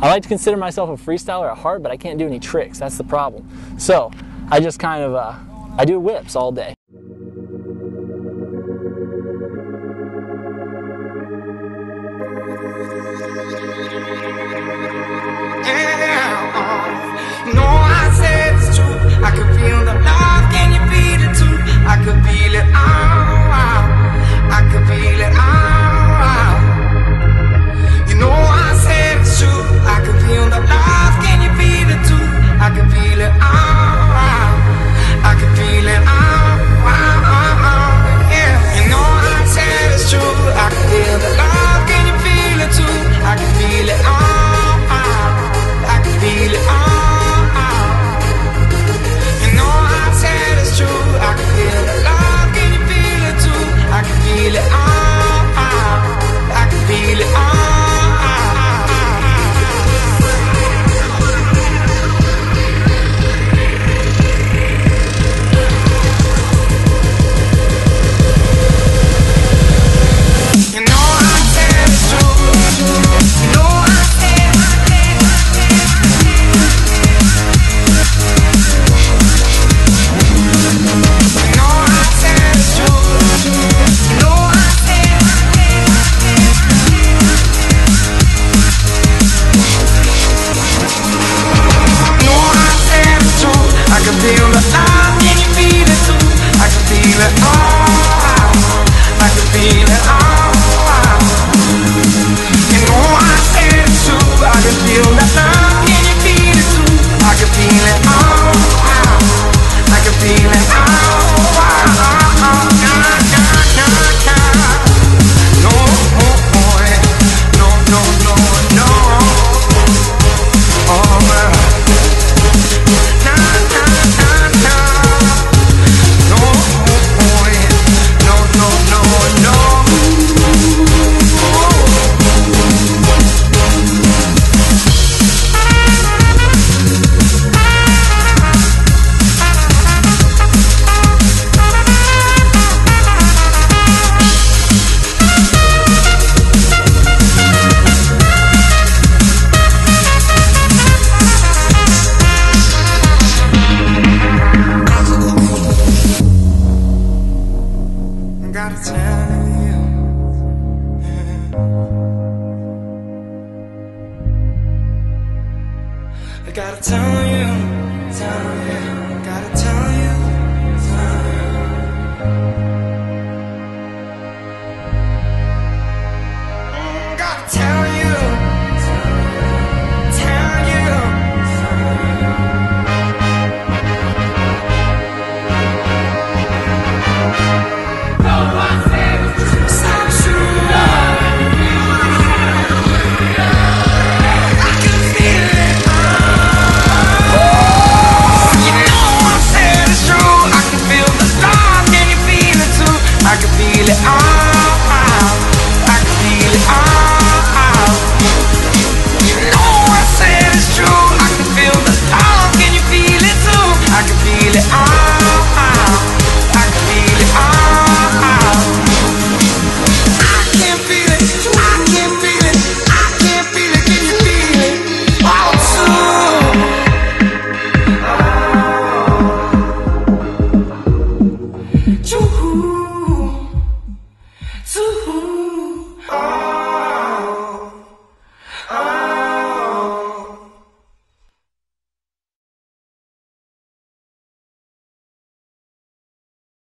I like to consider myself a freestyler at heart, but I can't do any tricks. That's the problem. So I just kind of, I do whips all day. No, I said it's true. I could feel the love, can you feel it too? I could feel it, I could feel it, You know I said it's true. I could feel the love, can you feel it too? I could feel it, I could feel it, yeah. You know I said it's true. I could feel the love, can you feel it too? I could feel it, I could feel it, You know I said it's true. I could feel the love, can you feel it too? I could feel it, I could feel it, You know I said it's true. You know I said I gotta tell you.